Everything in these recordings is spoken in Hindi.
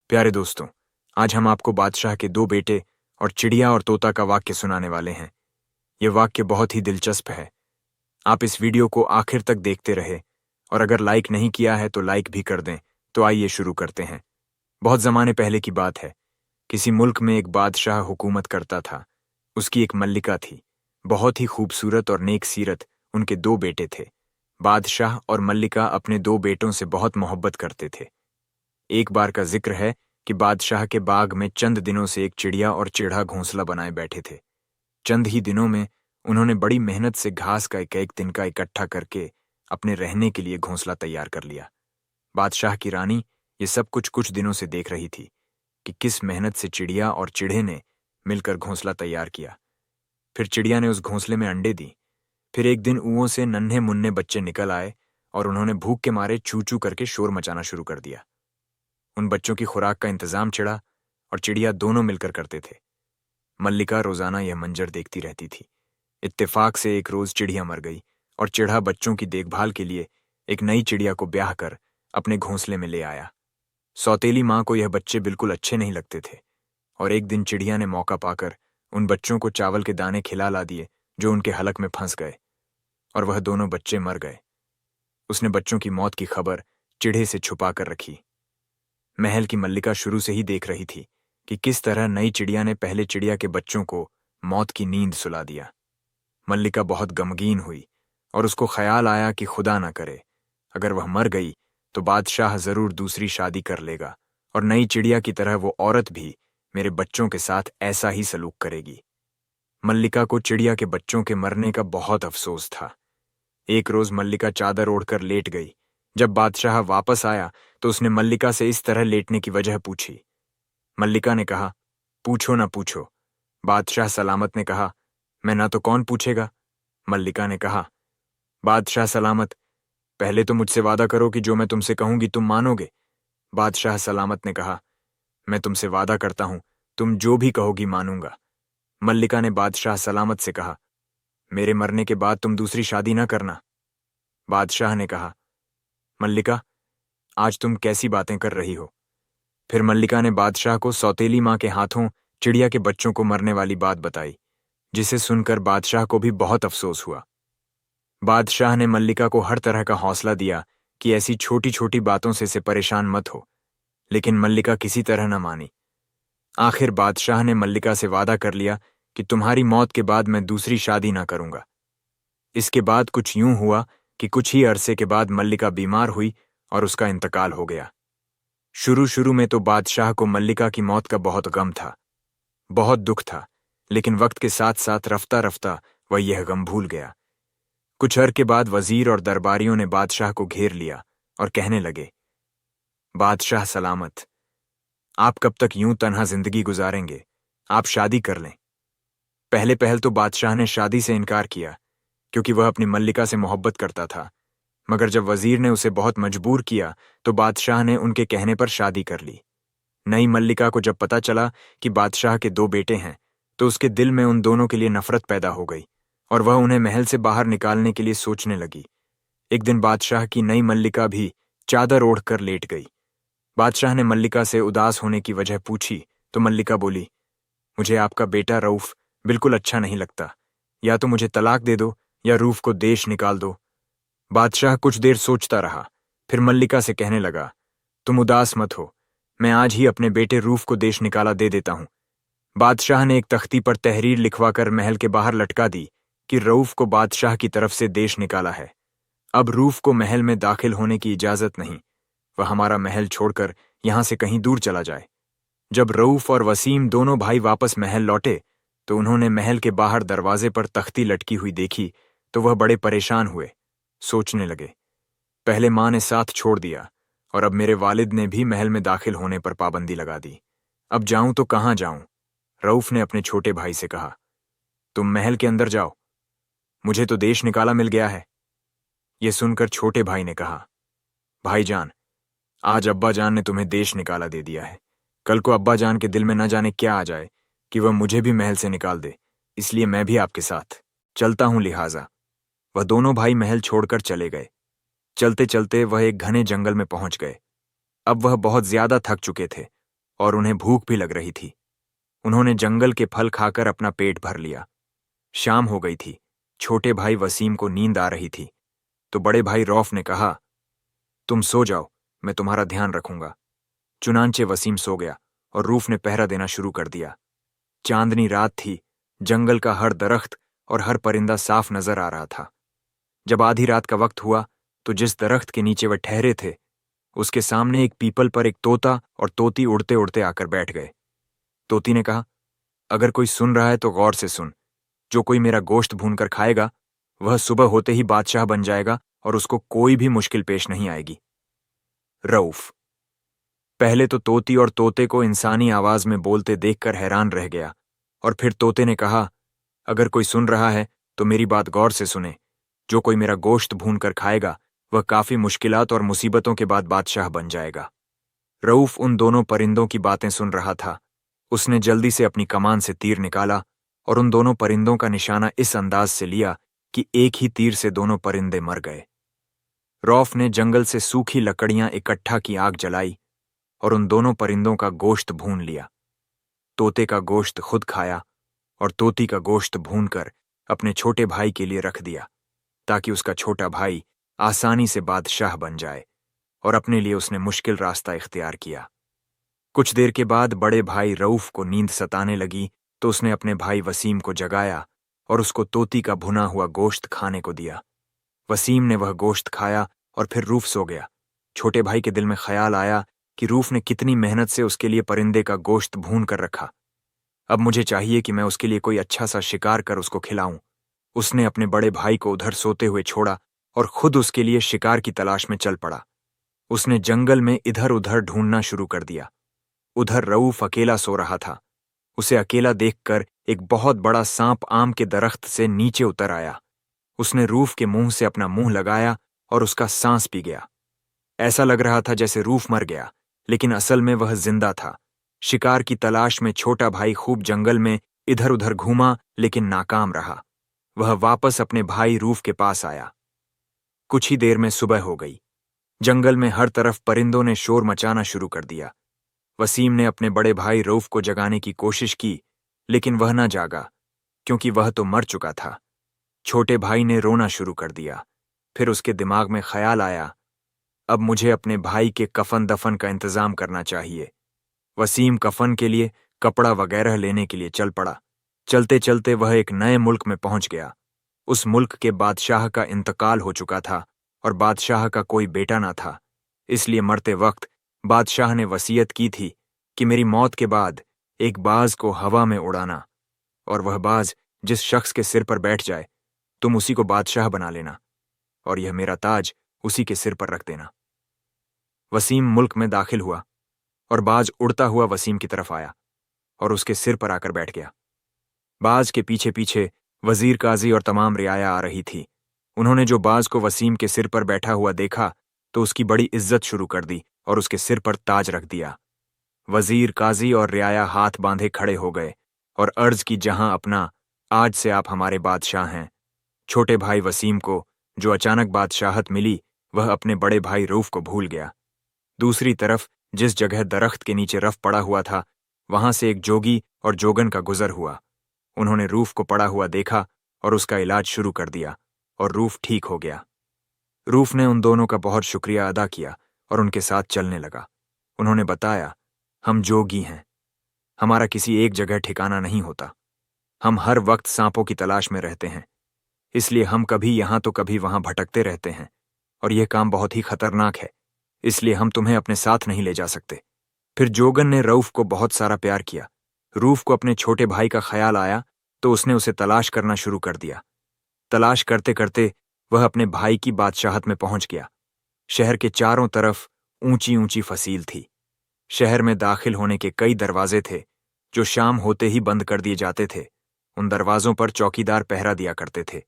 प्यारे दोस्तों, आज हम आपको बादशाह के दो बेटे और चिड़िया और तोता का वाक्य सुनाने वाले हैं। यह वाक्य बहुत ही दिलचस्प है। आप इस वीडियो को आखिर तक देखते रहे और अगर लाइक नहीं किया है तो लाइक भी कर दें। तो आइए शुरू करते हैं। बहुत ज़माने पहले की बात है। किसी मुल्क में एक बादशाह हुकूमत करता था। उसकी एक मल्लिका थी। बहुत ही खूबसूरत और नेक सीरत उनके दो बेटे थे। बादशाह और मल्लिका अपने दो बेटों से बहुत मोहब्बत करते थे। एक बार का जिक्र है कि बादशाह के बाग में चंद दिनों से एक चिड़िया और चिढ़ा घोंसला बनाए बैठे थे। चंद ही दिनों में उन्होंने बड़ी मेहनत से घास का एक तिनका इकट्ठा करके अपने रहने के लिए घोंसला तैयार कर लिया। बादशाह की रानी ये सब कुछ दिनों से देख रही थी कि किस मेहनत से चिड़िया और चिढ़े ने मिलकर घोंसला तैयार किया। फिर चिड़िया ने उस घोंसले में अंडे दी। फिर एक दिन ऊओं से नन्हे मुन्ने बच्चे निकल आए और उन्होंने भूख के मारे चू चू करके शोर मचाना शुरू कर दिया। उन बच्चों की खुराक का इंतजाम चिड़ा और चिड़िया दोनों मिलकर करते थे। मल्लिका रोजाना यह मंजर देखती रहती थी। इत्तेफाक से एक रोज चिड़िया मर गई और चिढ़ा बच्चों की देखभाल के लिए एक नई चिड़िया को ब्याह कर अपने घोंसले में ले आया। सौतेली माँ को यह बच्चे बिल्कुल अच्छे नहीं लगते थे और एक दिन चिड़िया ने मौका पाकर उन बच्चों को चावल के दाने खिला ला दिए जो उनके हलक में फंस गए और वह दोनों बच्चे मर गए। उसने बच्चों की मौत की खबर चिढ़े से छुपा कर रखी। महल की मल्लिका शुरू से ही देख रही थी कि किस तरह नई चिड़िया ने पहले चिड़िया के बच्चों को मौत की नींद सुला दिया। मल्लिका बहुत गमगीन हुई और उसको ख्याल आया कि खुदा न करे अगर वह मर गई तो बादशाह जरूर दूसरी शादी कर लेगा और नई चिड़िया की तरह वो औरत भी मेरे बच्चों के साथ ऐसा ही सलूक करेगी। मल्लिका को चिड़िया के बच्चों के मरने का बहुत अफसोस था। एक रोज मल्लिका चादर ओढ़कर लेट गई। जब बादशाह वापस आया तो उसने मल्लिका से इस तरह लेटने की वजह पूछी। मल्लिका ने कहा, पूछो ना पूछो। बादशाह सलामत ने कहा, मैं ना तो कौन पूछेगा। मल्लिका ने कहा, बादशाह सलामत, पहले तो मुझसे वादा करो कि जो मैं तुमसे कहूंगी तुम मानोगे। बादशाह सलामत ने कहा, मैं तुमसे वादा करता हूं तुम जो भी कहोगी मानूंगा। मल्लिका ने बादशाह सलामत से कहा, मेरे मरने के बाद तुम दूसरी शादी ना करना। बादशाह ने कहा, मल्लिका, आज तुम कैसी बातें कर रही हो। फिर मल्लिका ने बादशाह को सौतेली माँ के हाथों चिड़िया के बच्चों को मरने वाली बात बताई, जिसे सुनकर बादशाह को भी बहुत अफसोस हुआ। बादशाह ने मल्लिका को हर तरह का हौसला दिया कि ऐसी छोटी छोटी बातों से परेशान मत हो, लेकिन मल्लिका किसी तरह न मानी। आखिर बादशाह ने मल्लिका से वादा कर लिया कि तुम्हारी मौत के बाद मैं दूसरी शादी ना करूंगा। इसके बाद कुछ यूं हुआ कि कुछ ही अरसे के बाद मल्लिका बीमार हुई और उसका इंतकाल हो गया। शुरू में तो बादशाह को मल्लिका की मौत का बहुत गम था, बहुत दुख था, लेकिन वक्त के साथ साथ रफ्ता रफ्ता वह यह गम भूल गया। कुछ अर्क के बाद वजीर और दरबारियों ने बादशाह को घेर लिया और कहने लगे, बादशाह सलामत, आप कब तक यूं तन्हा जिंदगी गुजारेंगे, आप शादी कर लें। पहले पहल तो बादशाह ने शादी से इनकार किया क्योंकि वह अपनी मल्लिका से मोहब्बत करता था, मगर जब वजीर ने उसे बहुत मजबूर किया तो बादशाह ने उनके कहने पर शादी कर ली। नई मल्लिका को जब पता चला कि बादशाह के दो बेटे हैं तो उसके दिल में उन दोनों के लिए नफरत पैदा हो गई और वह उन्हें महल से बाहर निकालने के लिए सोचने लगी। एक दिन बादशाह की नई मल्लिका भी चादर ओढ़कर लेट गई। बादशाह ने मल्लिका से उदास होने की वजह पूछी तो मल्लिका बोली, मुझे आपका बेटा रऊफ बिल्कुल अच्छा नहीं लगता, या तो मुझे तलाक दे दो या रूफ को देश निकाल दो। बादशाह कुछ देर सोचता रहा, फिर मल्लिका से कहने लगा, तुम उदास मत हो, मैं आज ही अपने बेटे रूफ को देश निकाला दे देता हूं। बादशाह ने एक तख्ती पर तहरीर लिखवाकर महल के बाहर लटका दी कि रऊफ को बादशाह की तरफ से देश निकाला है। अब रूफ को महल में दाखिल होने की इजाजत नहीं, वह हमारा महल छोड़कर यहां से कहीं दूर चला जाए। जब रऊफ और वसीम दोनों भाई वापस महल लौटे तो उन्होंने महल के बाहर दरवाजे पर तख्ती लटकी हुई देखी तो वह बड़े परेशान हुए। सोचने लगे, पहले माँ ने साथ छोड़ दिया और अब मेरे वालिद ने भी महल में दाखिल होने पर पाबंदी लगा दी। अब जाऊं तो कहां जाऊं। रऊफ ने अपने छोटे भाई से कहा, तुम महल के अंदर जाओ, मुझे तो देश निकाला मिल गया है। यह सुनकर छोटे भाई ने कहा, भाईजान, आज अब्बा जान ने तुम्हें देश निकाला दे दिया है, कल को अब्बा जान के दिल में न जाने क्या आ जाए कि वह मुझे भी महल से निकाल दे, इसलिए मैं भी आपके साथ चलता हूं। लिहाजा वह दोनों भाई महल छोड़कर चले गए। चलते चलते वह एक घने जंगल में पहुंच गए। अब वह बहुत ज्यादा थक चुके थे और उन्हें भूख भी लग रही थी। उन्होंने जंगल के फल खाकर अपना पेट भर लिया। शाम हो गई थी। छोटे भाई वसीम को नींद आ रही थी, तो बड़े भाई रौफ ने कहा, तुम सो जाओ, मैं तुम्हारा ध्यान रखूंगा। चुनांचे वसीम सो गया और रूफ ने पहरा देना शुरू कर दिया। चांदनी रात थी। जंगल का हर दरख्त और हर परिंदा साफ नजर आ रहा था। जब आधी रात का वक्त हुआ तो जिस दरख्त के नीचे वह ठहरे थे, उसके सामने एक पीपल पर एक तोता और तोती उड़ते उड़ते आकर बैठ गए। तोती ने कहा, अगर कोई सुन रहा है तो गौर से सुन। जो कोई मेरा गोश्त भूनकर खाएगा, वह सुबह होते ही बादशाह बन जाएगा और उसको कोई भी मुश्किल पेश नहीं आएगी। रऊफ पहले तो तोती और तोते को इंसानी आवाज में बोलते देखकर हैरान रह गया, और फिर तोते ने कहा, अगर कोई सुन रहा है तो मेरी बात गौर से सुने। जो कोई मेरा गोश्त भूनकर खाएगा, वह काफी मुश्किलात और मुसीबतों के बाद बादशाह बन जाएगा। रऊफ उन दोनों परिंदों की बातें सुन रहा था। उसने जल्दी से अपनी कमान से तीर निकाला और उन दोनों परिंदों का निशाना इस अंदाज से लिया कि एक ही तीर से दोनों परिंदे मर गए। रौफ ने जंगल से सूखी लकड़ियां इकट्ठा की आग जलाई और उन दोनों परिंदों का गोश्त भून लिया। तोते का गोश्त खुद खाया और तोती का गोश्त भूनकर अपने छोटे भाई के लिए रख दिया, ताकि उसका छोटा भाई आसानी से बादशाह बन जाए, और अपने लिए उसने मुश्किल रास्ता इख्तियार किया। कुछ देर के बाद बड़े भाई रऊफ को नींद सताने लगी तो उसने अपने भाई वसीम को जगाया और उसको तोती का भुना हुआ गोश्त खाने को दिया। वसीम ने वह गोश्त खाया और फिर रूफ सो गया। छोटे भाई के दिल में ख्याल आया कि रूफ ने कितनी मेहनत से उसके लिए परिंदे का गोश्त भून कर रखा। अब मुझे चाहिए कि मैं उसके लिए कोई अच्छा सा शिकार कर उसको खिलाऊं। उसने अपने बड़े भाई को उधर सोते हुए छोड़ा और खुद उसके लिए शिकार की तलाश में चल पड़ा। उसने जंगल में इधर उधर ढूंढना शुरू कर दिया। उधर रऊफ अकेला सो रहा था। उसे अकेला देखकर एक बहुत बड़ा सांप आम के दरख्त से नीचे उतर आया। उसने रूफ के मुंह से अपना मुंह लगाया और उसका सांस पी गया। ऐसा लग रहा था जैसे रूफ मर गया, लेकिन असल में वह जिंदा था। शिकार की तलाश में छोटा भाई खूब जंगल में इधर उधर घूमा, लेकिन नाकाम रहा। वह वापस अपने भाई रूफ के पास आया। कुछ ही देर में सुबह हो गई। जंगल में हर तरफ परिंदों ने शोर मचाना शुरू कर दिया। वसीम ने अपने बड़े भाई रऊफ को जगाने की कोशिश की, लेकिन वह न जागा, क्योंकि वह तो मर चुका था। छोटे भाई ने रोना शुरू कर दिया। फिर उसके दिमाग में ख्याल आया, अब मुझे अपने भाई के कफन दफन का इंतजाम करना चाहिए। वसीम कफन के लिए कपड़ा वगैरह लेने के लिए चल पड़ा। चलते चलते वह एक नए मुल्क में पहुंच गया। उस मुल्क के बादशाह का इंतकाल हो चुका था और बादशाह का कोई बेटा ना था। इसलिए मरते वक्त बादशाह ने वसीयत की थी कि मेरी मौत के बाद एक बाज को हवा में उड़ाना, और वह बाज जिस शख्स के सिर पर बैठ जाए, तुम उसी को बादशाह बना लेना, और यह मेरा ताज उसी के सिर पर रख देना। वसीम मुल्क में दाखिल हुआ और बाज उड़ता हुआ वसीम की तरफ आया और उसके सिर पर आकर बैठ गया। बाज के पीछे पीछे वजीर काजी और तमाम रियाया आ रही थी। उन्होंने जो बाज को वसीम के सिर पर बैठा हुआ देखा तो उसकी बड़ी इज्जत शुरू कर दी और उसके सिर पर ताज रख दिया। वजीर काजी और रियाया हाथ बांधे खड़े हो गए और अर्ज की, जहां अपना, आज से आप हमारे बादशाह हैं। छोटे भाई वसीम को जो अचानक बादशाहत मिली, वह अपने बड़े भाई रऊफ को भूल गया। दूसरी तरफ जिस जगह दरख्त के नीचे रफ पड़ा हुआ था, वहां से एक जोगी और जोगन का गुजर हुआ। उन्होंने रूफ को पड़ा हुआ देखा और उसका इलाज शुरू कर दिया और रूफ ठीक हो गया। रूफ ने उन दोनों का बहुत शुक्रिया अदा किया और उनके साथ चलने लगा। उन्होंने बताया, हम जोगी हैं। हमारा किसी एक जगह ठिकाना नहीं होता। हम हर वक्त सांपों की तलाश में रहते हैं, इसलिए हम कभी यहां तो कभी वहां भटकते रहते हैं, और यह काम बहुत ही खतरनाक है, इसलिए हम तुम्हें अपने साथ नहीं ले जा सकते। फिर जोगन ने रऊफ को बहुत सारा प्यार किया। रूफ को अपने छोटे भाई का ख्याल आया तो उसने उसे तलाश करना शुरू कर दिया। तलाश करते करते वह अपने भाई की बादशाहत में पहुंच गया। शहर के चारों तरफ ऊंची ऊंची फसील थी। शहर में दाखिल होने के कई दरवाजे थे जो शाम होते ही बंद कर दिए जाते थे। उन दरवाजों पर चौकीदार पहरा दिया करते थे।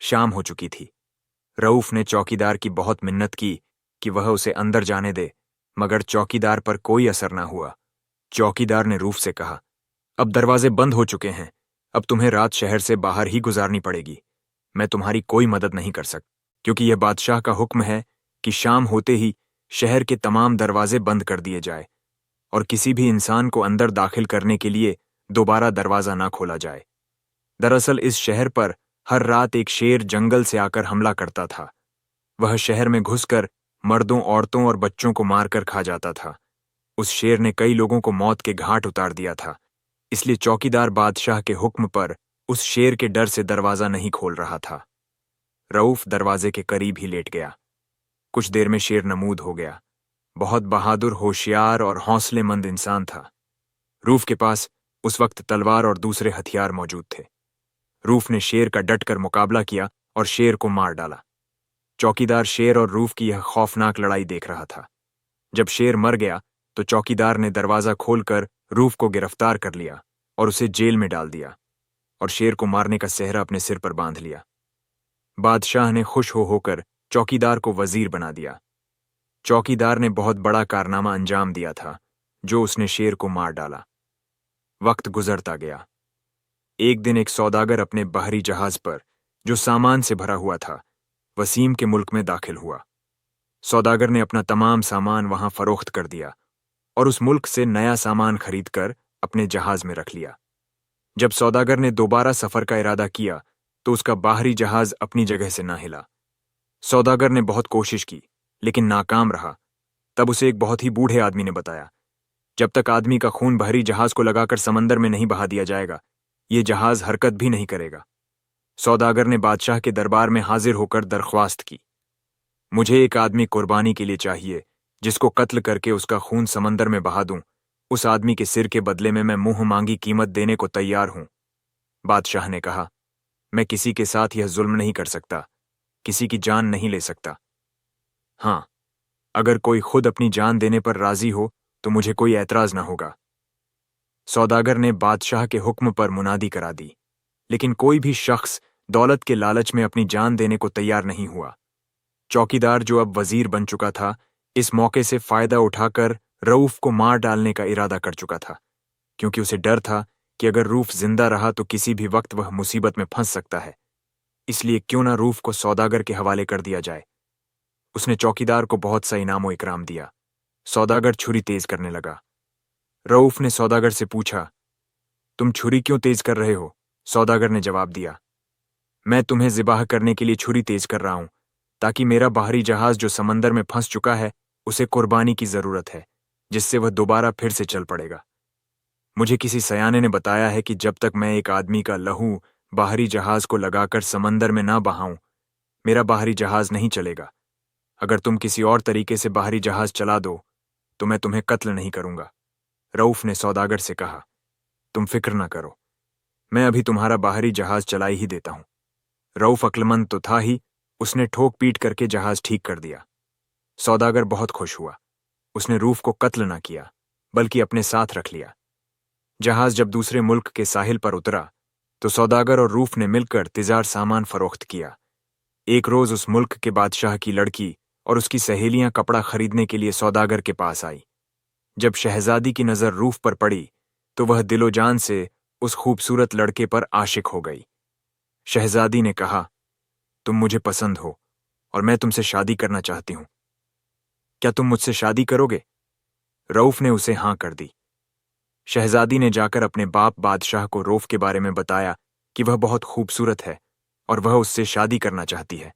शाम हो चुकी थी। रऊफ ने चौकीदार की बहुत मिन्नत की कि वह उसे अंदर जाने दे, मगर चौकीदार पर कोई असर न हुआ। चौकीदार ने रूफ से कहा, अब दरवाजे बंद हो चुके हैं, अब तुम्हें रात शहर से बाहर ही गुजारनी पड़ेगी। मैं तुम्हारी कोई मदद नहीं कर सकता, क्योंकि यह बादशाह का हुक्म है कि शाम होते ही शहर के तमाम दरवाजे बंद कर दिए जाए और किसी भी इंसान को अंदर दाखिल करने के लिए दोबारा दरवाजा ना खोला जाए। दरअसल इस शहर पर हर रात एक शेर जंगल से आकर हमला करता था। वह शहर में घुसकर मर्दों, औरतों और बच्चों को मारकर खा जाता था। उस शेर ने कई लोगों को मौत के घाट उतार दिया था। इसलिए चौकीदार बादशाह के हुक्म पर उस शेर के डर से दरवाजा नहीं खोल रहा था। रऊफ दरवाजे के करीब ही लेट गया। कुछ देर में शेर नमूद हो गया। बहुत बहादुर, होशियार और हौसलेमंद इंसान था। रूफ के पास उस वक्त तलवार और दूसरे हथियार मौजूद थे। रूफ ने शेर का डटकर मुकाबला किया और शेर को मार डाला। चौकीदार शेर और रूफ की यह खौफनाक लड़ाई देख रहा था। जब शेर मर गया तो चौकीदार ने दरवाजा खोलकर रूफ को गिरफ्तार कर लिया और उसे जेल में डाल दिया और शेर को मारने का सेहरा अपने सिर पर बांध लिया। बादशाह ने खुश होकर चौकीदार को वजीर बना दिया। चौकीदार ने बहुत बड़ा कारनामा अंजाम दिया था, जो उसने शेर को मार डाला। वक्त गुजरता गया। एक दिन एक सौदागर अपने बाहरी जहाज पर, जो सामान से भरा हुआ था, वसीम के मुल्क में दाखिल हुआ। सौदागर ने अपना तमाम सामान वहां फरोख्त कर दिया और उस मुल्क से नया सामान खरीदकर अपने जहाज में रख लिया। जब सौदागर ने दोबारा सफर का इरादा किया तो उसका बाहरी जहाज अपनी जगह से ना हिला। सौदागर ने बहुत कोशिश की लेकिन नाकाम रहा। तब उसे एक बहुत ही बूढ़े आदमी ने बताया, जब तक आदमी का खून बाहरी जहाज को लगाकर समंदर में नहीं बहा दिया जाएगा, ये जहाज हरकत भी नहीं करेगा। सौदागर ने बादशाह के दरबार में हाजिर होकर दरख्वास्त की, मुझे एक आदमी कुर्बानी के लिए चाहिए जिसको कत्ल करके उसका खून समंदर में बहा दूं। उस आदमी के सिर के बदले में मैं मुंह मांगी कीमत देने को तैयार हूं। बादशाह ने कहा, मैं किसी के साथ यह जुल्म नहीं कर सकता, किसी की जान नहीं ले सकता। हां, अगर कोई खुद अपनी जान देने पर राजी हो तो मुझे कोई ऐतराज ना होगा। सौदागर ने बादशाह के हुक्म पर मुनादी करा दी, लेकिन कोई भी शख्स दौलत के लालच में अपनी जान देने को तैयार नहीं हुआ। चौकीदार, जो अब वजीर बन चुका था, इस मौके से फायदा उठाकर रऊफ को मार डालने का इरादा कर चुका था, क्योंकि उसे डर था कि अगर रूफ जिंदा रहा तो किसी भी वक्त वह मुसीबत में फंस सकता है। इसलिए क्यों ना रूफ को सौदागर के हवाले कर दिया जाए। उसने चौकीदार को बहुत सा इनाम इकराम दिया। सौदागर छुरी तेज करने लगा। रऊफ ने सौदागर से पूछा, तुम छुरी क्यों तेज कर रहे हो? सौदागर ने जवाब दिया, मैं तुम्हें ज़िबाह करने के लिए छुरी तेज कर रहा हूं, ताकि मेरा बाहरी जहाज जो समंदर में फंस चुका है, उसे कुर्बानी की जरूरत है, जिससे वह दोबारा फिर से चल पड़ेगा। मुझे किसी सयाने ने बताया है कि जब तक मैं एक आदमी का लहू बाहरी जहाज को लगाकर समंदर में ना बहाऊं, मेरा बाहरी जहाज नहीं चलेगा। अगर तुम किसी और तरीके से बाहरी जहाज चला दो तो मैं तुम्हें कत्ल नहीं करूंगा। रऊफ ने सौदागर से कहा, तुम फिक्र ना करो, मैं अभी तुम्हारा बाहरी जहाज चला ही देता हूं। रऊफ अक्लमंद तो था ही, उसने ठोक पीट करके जहाज ठीक कर दिया। सौदागर बहुत खुश हुआ। उसने रूफ को कत्ल ना किया, बल्कि अपने साथ रख लिया। जहाज जब दूसरे मुल्क के साहिल पर उतरा तो सौदागर और रूफ ने मिलकर तिजार सामान फरोख्त किया। एक रोज उस मुल्क के बादशाह की लड़की और उसकी सहेलियां कपड़ा खरीदने के लिए सौदागर के पास आई। जब शहजादी की नजर रूफ पर पड़ी तो वह दिलो जान से उस खूबसूरत लड़के पर आशिक हो गई। शहजादी ने कहा, तुम मुझे पसंद हो और मैं तुमसे शादी करना चाहती हूं। क्या तुम मुझसे शादी करोगे? रऊफ ने उसे हां कर दी। शहजादी ने जाकर अपने बाप बादशाह को रऊफ के बारे में बताया कि वह बहुत खूबसूरत है और वह उससे शादी करना चाहती है।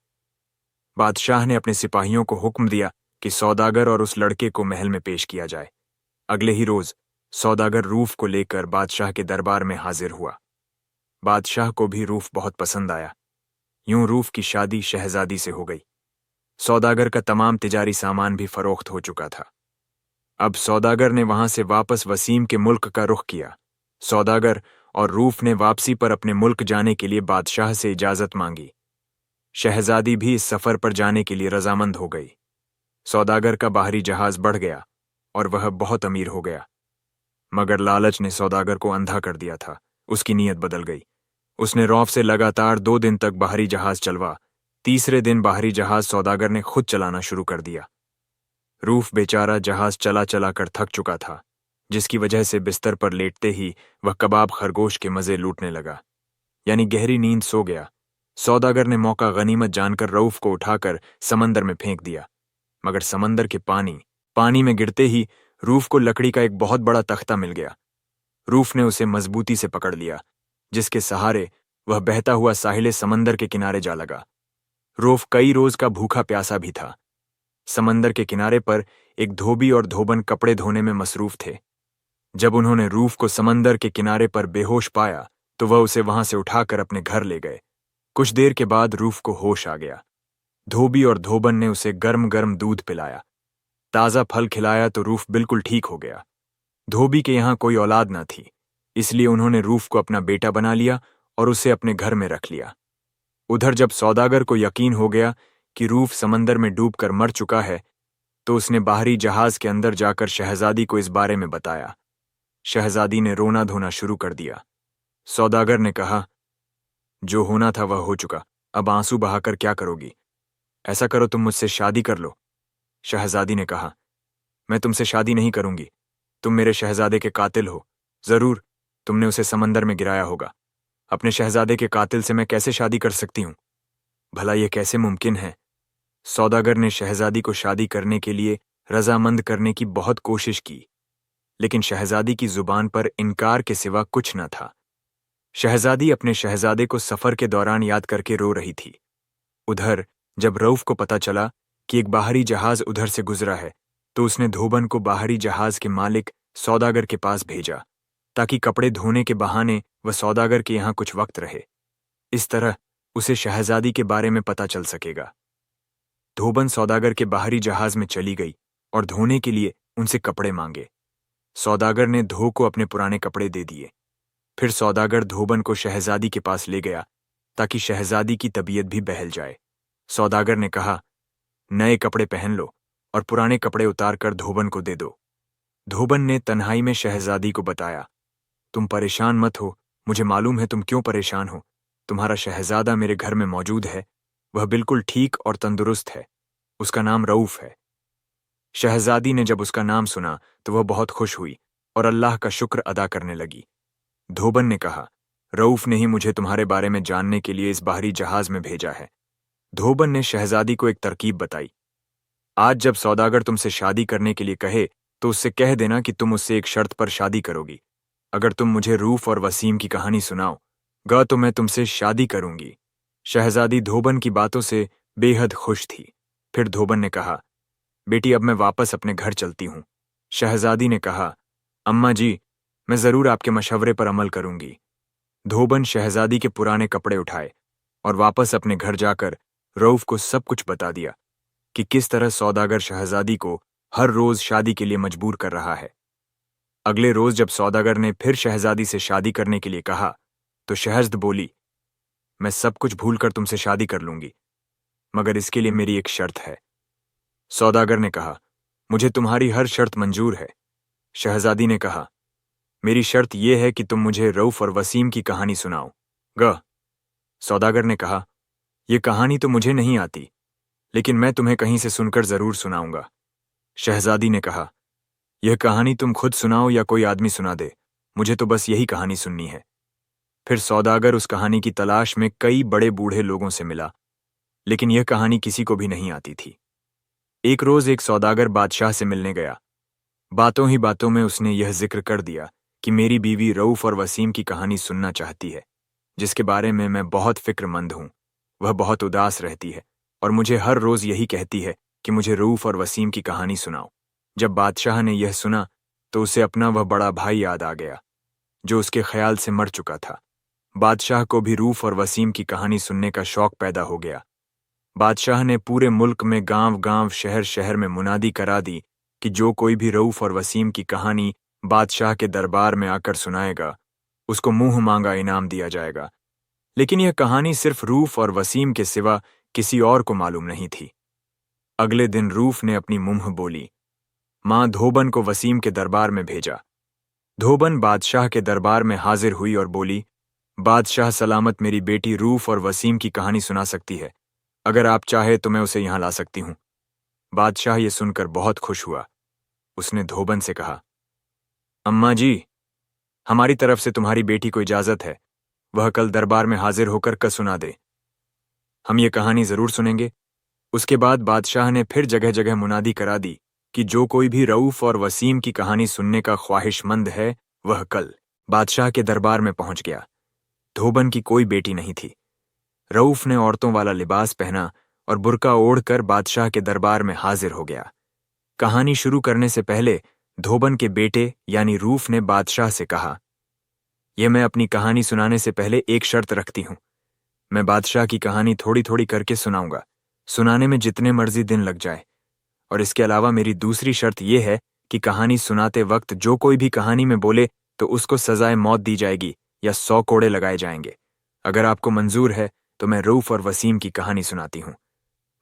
बादशाह ने अपने सिपाहियों को हुक्म दिया कि सौदागर और उस लड़के को महल में पेश किया जाए। अगले ही रोज सौदागर रूफ को लेकर बादशाह के दरबार में हाजिर हुआ। बादशाह को भी रूफ बहुत पसंद आया। यूं रूफ की शादी शहजादी से हो गई। सौदागर का तमाम तिजारी सामान भी फरोख्त हो चुका था। अब सौदागर ने वहां से वापस वसीम के मुल्क का रुख किया। सौदागर और रूफ ने वापसी पर अपने मुल्क जाने के लिए बादशाह से इजाजत मांगी। शहजादी भी इस सफर पर जाने के लिए रजामंद हो गई। सौदागर का बाहरी जहाज बढ़ गया और वह बहुत अमीर हो गया। मगर लालच ने सौदागर को अंधा कर दिया था। उसकी नीयत बदल गई। उसने रौफ से लगातार 2 दिन तक बाहरी जहाज चलवा। तीसरे दिन बाहरी जहाज सौदागर ने खुद चलाना शुरू कर दिया। रूफ बेचारा जहाज चला चला कर थक चुका था, जिसकी वजह से बिस्तर पर लेटते ही वह कबाब खरगोश के मजे लूटने लगा, यानी गहरी नींद सो गया। सौदागर ने मौका गनीमत जानकर रऊफ को उठाकर समंदर में फेंक दिया, मगर समंदर के पानी में गिरते ही रूफ को लकड़ी का एक बहुत बड़ा तख्ता मिल गया। रूफ ने उसे मजबूती से पकड़ लिया, जिसके सहारे वह बहता हुआ साहिले समंदर के किनारे जा लगा। रूफ कई रोज का भूखा प्यासा भी था। समंदर के किनारे पर एक धोबी और धोबन कपड़े धोने में मसरूफ थे। जब उन्होंने रूफ को समंदर के किनारे पर बेहोश पाया तो वह उसे वहां से उठाकर अपने घर ले गए। कुछ देर के बाद रूफ को होश आ गया। धोबी और धोबन ने उसे गर्म गर्म दूध पिलाया, ताज़ा फल खिलाया तो रूफ बिल्कुल ठीक हो गया। धोबी के यहाँ कोई औलाद न थी, इसलिए उन्होंने रूफ को अपना बेटा बना लिया और उसे अपने घर में रख लिया। उधर जब सौदागर को यकीन हो गया कि रूफ समंदर में डूबकर मर चुका है तो उसने बाहरी जहाज के अंदर जाकर शहजादी को इस बारे में बताया। शहजादी ने रोना धोना शुरू कर दिया। सौदागर ने कहा, जो होना था वह हो चुका, अब आंसू बहाकर क्या करोगी? ऐसा करो तुम मुझसे शादी कर लो। शहजादी ने कहा, मैं तुमसे शादी नहीं करूंगी, तुम मेरे शहजादे के कातिल हो। जरूर तुमने उसे समंदर में गिराया होगा। अपने शहजादे के कातिल से मैं कैसे शादी कर सकती हूं? भला यह कैसे मुमकिन है? सौदागर ने शहजादी को शादी करने के लिए रजामंद करने की बहुत कोशिश की, लेकिन शहजादी की जुबान पर इनकार के सिवा कुछ न था। शहजादी अपने शहजादे को सफर के दौरान याद करके रो रही थी। उधर जब रऊफ को पता चला कि एक बाहरी जहाज उधर से गुजरा है तो उसने धोबन को बाहरी जहाज के मालिक सौदागर के पास भेजा ताकि कपड़े धोने के बहाने वह सौदागर के यहाँ कुछ वक्त रहे। इस तरह उसे शहजादी के बारे में पता चल सकेगा। धोबन सौदागर के बाहरी जहाज में चली गई और धोने के लिए उनसे कपड़े मांगे। सौदागर ने धो को अपने पुराने कपड़े दे दिए। फिर सौदागर धोबन को शहजादी के पास ले गया ताकि शहजादी की तबीयत भी बहल जाए। सौदागर ने कहा, नए कपड़े पहन लो और पुराने कपड़े उतारकर धोबन को दे दो। धोबन ने तन्हाई में शहजादी को बताया, तुम परेशान मत हो, मुझे मालूम है तुम क्यों परेशान हो। तुम्हारा शहजादा मेरे घर में मौजूद है, वह बिल्कुल ठीक और तंदुरुस्त है। उसका नाम रऊफ है। शहजादी ने जब उसका नाम सुना तो वह बहुत खुश हुई और अल्लाह का शुक्र अदा करने लगी। धोबन ने कहा, रऊफ ने ही मुझे तुम्हारे बारे में जानने के लिए इस बाहरी जहाज में भेजा है। धोबन ने शहजादी को एक तरकीब बताई। आज जब सौदागर तुमसे शादी करने के लिए कहे तो उससे कह देना कि तुम उससे एक शर्त पर शादी करोगी। अगर तुम मुझे रूफ और वसीम की कहानी सुनाओ तो मैं तुमसे शादी करूंगी। शहजादी धोबन की बातों से बेहद खुश थी। फिर धोबन ने कहा, बेटी अब मैं वापस अपने घर चलती हूं। शहजादी ने कहा, अम्मा जी, मैं जरूर आपके मशवरे पर अमल करूंगी। धोबन शहजादी के पुराने कपड़े उठाए और वापस अपने घर जाकर रऊफ को सब कुछ बता दिया कि किस तरह सौदागर शहजादी को हर रोज शादी के लिए मजबूर कर रहा है। अगले रोज जब सौदागर ने फिर शहजादी से शादी करने के लिए कहा तो शहज़द बोली, मैं सब कुछ भूलकर तुमसे शादी कर लूंगी, मगर इसके लिए मेरी एक शर्त है। सौदागर ने कहा, मुझे तुम्हारी हर शर्त मंजूर है। शहजादी ने कहा, मेरी शर्त यह है कि तुम मुझे रऊफ और वसीम की कहानी सुनाओ। सौदागर ने कहा, यह कहानी तो मुझे नहीं आती, लेकिन मैं तुम्हें कहीं से सुनकर जरूर सुनाऊंगा। शहजादी ने कहा, यह कहानी तुम खुद सुनाओ या कोई आदमी सुना दे, मुझे तो बस यही कहानी सुननी है। फिर सौदागर उस कहानी की तलाश में कई बड़े बूढ़े लोगों से मिला, लेकिन यह कहानी किसी को भी नहीं आती थी। एक रोज एक सौदागर बादशाह से मिलने गया। बातों ही बातों में उसने यह जिक्र कर दिया कि मेरी बीवी रऊफ और वसीम की कहानी सुनना चाहती है, जिसके बारे में मैं बहुत फिक्रमंद हूं। वह बहुत उदास रहती है और मुझे हर रोज यही कहती है कि मुझे रऊफ और वसीम की कहानी सुनाओ। जब बादशाह ने यह सुना तो उसे अपना वह बड़ा भाई याद आ गया जो उसके ख्याल से मर चुका था। बादशाह को भी रऊफ और वसीम की कहानी सुनने का शौक पैदा हो गया। बादशाह ने पूरे मुल्क में गांव गांव शहर शहर में मुनादी करा दी कि जो कोई भी रऊफ और वसीम की कहानी बादशाह के दरबार में आकर सुनाएगा उसको मुंह मांगा इनाम दिया जाएगा। लेकिन यह कहानी सिर्फ रऊफ और वसीम के सिवा किसी और को मालूम नहीं थी। अगले दिन रऊफ ने अपनी मुंह बोली मां धोबन को वसीम के दरबार में भेजा। धोबन बादशाह के दरबार में हाजिर हुई और बोली, बादशाह सलामत मेरी बेटी रऊफ और वसीम की कहानी सुना सकती है। अगर आप चाहे तो मैं उसे यहां ला सकती हूं। बादशाह ये सुनकर बहुत खुश हुआ। उसने धोबन से कहा, अम्मा जी, हमारी तरफ से तुम्हारी बेटी को इजाजत है, वह कल दरबार में हाजिर होकर क सुना दे। हम ये कहानी जरूर सुनेंगे। उसके बाद बादशाह ने फिर जगह जगह मुनादी करा दी कि जो कोई भी रऊफ और वसीम की कहानी सुनने का ख्वाहिशमंद है वह कल बादशाह के दरबार में पहुंच गया। धोबन की कोई बेटी नहीं थी। रऊफ ने औरतों वाला लिबास पहना और बुर्का ओढ़कर बादशाह के दरबार में हाजिर हो गया। कहानी शुरू करने से पहले धोबन के बेटे यानी रूफ ने बादशाह से कहा, यह मैं अपनी कहानी सुनाने से पहले एक शर्त रखती हूं। मैं बादशाह की कहानी थोड़ी थोड़ी करके सुनाऊंगा, सुनाने में जितने मर्जी दिन लग जाए। और इसके अलावा मेरी दूसरी शर्त यह है कि कहानी सुनाते वक्त जो कोई भी कहानी में बोले तो उसको सजाए मौत दी जाएगी या 100 कोड़े लगाए जाएंगे। अगर आपको मंजूर है तो मैं रूफ और वसीम की कहानी सुनाती हूं।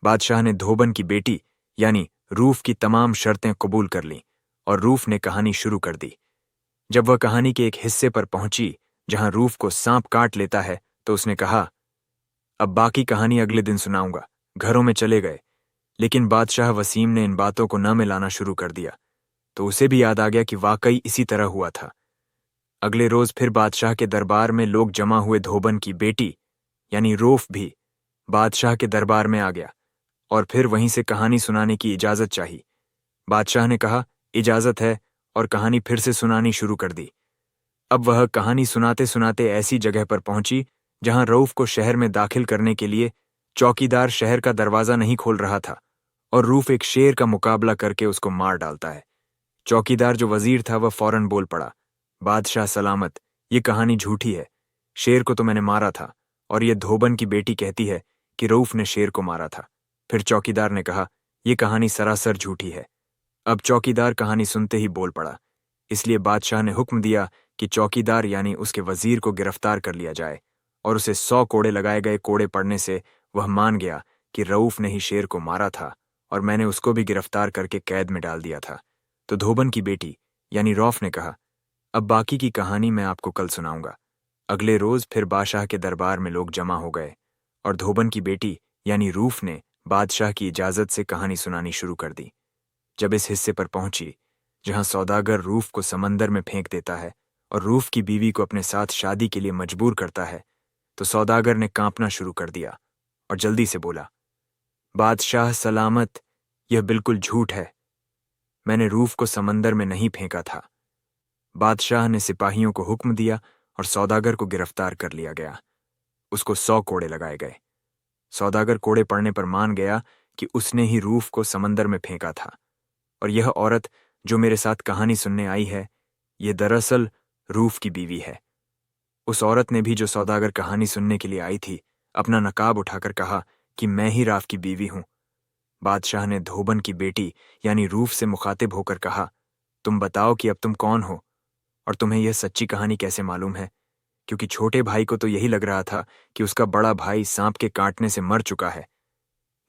बादशाह ने धोबन की बेटी यानी रूफ की तमाम शर्तें कबूल कर लीं और रूफ ने कहानी शुरू कर दी। जब वह कहानी के एक हिस्से पर पहुंची जहां रूफ को सांप काट लेता है तो उसने कहा, अब बाकी कहानी अगले दिन सुनाऊंगा। घरों में चले गए, लेकिन बादशाह वसीम ने इन बातों को न मिलाना शुरू कर दिया तो उसे भी याद आ गया कि वाकई इसी तरह हुआ था। अगले रोज फिर बादशाह के दरबार में लोग जमा हुए। धोबन की बेटी यानी रोफ भी बादशाह के दरबार में आ गया और फिर वहीं से कहानी सुनाने की इजाजत चाही। बादशाह ने कहा, इजाजत है, और कहानी फिर से सुनानी शुरू कर दी। अब वह कहानी सुनाते सुनाते ऐसी जगह पर पहुंची जहां रऊफ को शहर में दाखिल करने के लिए चौकीदार शहर का दरवाजा नहीं खोल रहा था और रूफ एक शेर का मुकाबला करके उसको मार डालता है। चौकीदार जो वजीर था वह फौरन बोल पड़ा, बादशाह सलामत, ये कहानी झूठी है। शेर को तो मैंने मारा था और ये धोबन की बेटी कहती है कि रऊफ ने शेर को मारा था। फिर चौकीदार ने कहा, यह कहानी सरासर झूठी है। अब चौकीदार कहानी सुनते ही बोल पड़ा, इसलिए बादशाह ने हुक्म दिया कि चौकीदार यानी उसके वजीर को गिरफ्तार कर लिया जाए और उसे 100 कोड़े लगाए गए। कोड़े पड़ने से वह मान गया कि रऊफ ने ही शेर को मारा था और मैंने उसको भी गिरफ्तार करके कैद में डाल दिया था। तो धोबन की बेटी यानी रौफ ने कहा, अब बाकी की कहानी मैं आपको कल सुनाऊंगा। अगले रोज फिर बादशाह के दरबार में लोग जमा हो गए और धोबन की बेटी यानी रूफ ने बादशाह की इजाजत से कहानी सुनानी शुरू कर दी। जब इस हिस्से पर पहुंची जहां सौदागर रूफ को समंदर में फेंक देता है और रूफ की बीवी को अपने साथ शादी के लिए मजबूर करता है, तो सौदागर ने कांपना शुरू कर दिया और जल्दी से बोला, बादशाह सलामत, यह बिल्कुल झूठ है। मैंने रूफ को समंदर में नहीं फेंका था। बादशाह ने सिपाहियों को हुक्म दिया और सौदागर को गिरफ्तार कर लिया गया। उसको 100 कोड़े लगाए गए। सौदागर कोड़े पड़ने पर मान गया कि उसने ही रूफ को समंदर में फेंका था और यह औरत जो मेरे साथ कहानी सुनने आई है, यह दरअसल रूफ की बीवी है। उस औरत ने भी जो सौदागर कहानी सुनने के लिए आई थी, अपना नकाब उठाकर कहा कि मैं ही राफ की बीवी हूं। बादशाह ने धोबन की बेटी यानी रूफ से मुखातिब होकर कहा, तुम बताओ कि अब तुम कौन हो और तुम्हें यह सच्ची कहानी कैसे मालूम है, क्योंकि छोटे भाई को तो यही लग रहा था कि उसका बड़ा भाई सांप के काटने से मर चुका है।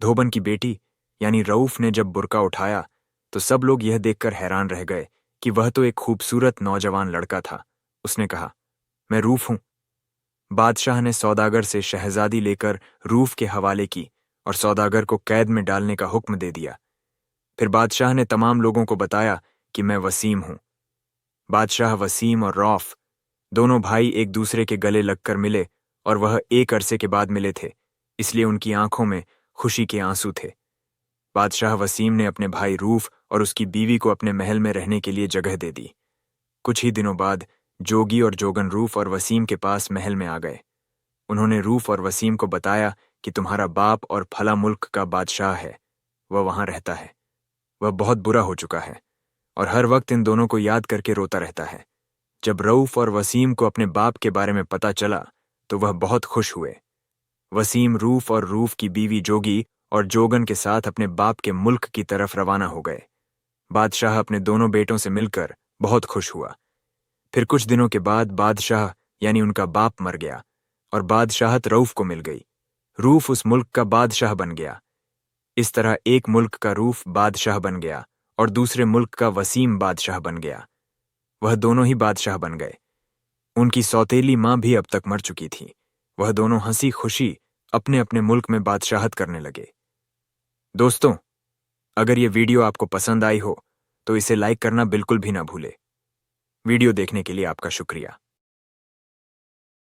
धोबन की बेटी यानी रऊफ ने जब बुर्का उठाया तो सब लोग यह देखकर हैरान रह गए कि वह तो एक खूबसूरत नौजवान लड़का था। उसने कहा, मैं रूफ हूं। बादशाह ने सौदागर से शहजादी लेकर रूफ के हवाले की और सौदागर को कैद में डालने का हुक्म दे दिया। फिर बादशाह ने तमाम लोगों को बताया कि मैं वसीम हूं। बादशाह वसीम और रौफ दोनों भाई एक दूसरे के गले लगकर मिले और वह एक अरसे के बाद मिले थे, इसलिए उनकी आंखों में खुशी के आंसू थे। बादशाह वसीम ने अपने भाई रूफ और उसकी बीवी को अपने महल में रहने के लिए जगह दे दी। कुछ ही दिनों बाद जोगी और जोगन रूफ और वसीम के पास महल में आ गए। उन्होंने रूफ और वसीम को बताया कि तुम्हारा बाप और फला मुल्क का बादशाह है, वह वहां रहता है। वह बहुत बुरा हो चुका है और हर वक्त इन दोनों को याद करके रोता रहता है। जब रऊफ और वसीम को अपने बाप के बारे में पता चला तो वह बहुत खुश हुए। वसीम रूफ और रूफ की बीवी जोगी और जोगन के साथ अपने बाप के मुल्क की तरफ रवाना हो गए। बादशाह अपने दोनों बेटों से मिलकर बहुत खुश हुआ। फिर कुछ दिनों के बाद बादशाह यानी उनका बाप मर गया और बादशाहत रऊफ को मिल गई। रूफ उस मुल्क का बादशाह बन गया। इस तरह एक मुल्क का रूफ बादशाह बन गया और दूसरे मुल्क का वसीम बादशाह बन गया। वह दोनों ही बादशाह बन गए। उनकी सौतेली मां भी अब तक मर चुकी थी। वह दोनों हंसी खुशी अपने अपने मुल्क में बादशाहत करने लगे। दोस्तों, अगर ये वीडियो आपको पसंद आई हो तो इसे लाइक करना बिल्कुल भी ना भूले। वीडियो देखने के लिए आपका शुक्रिया।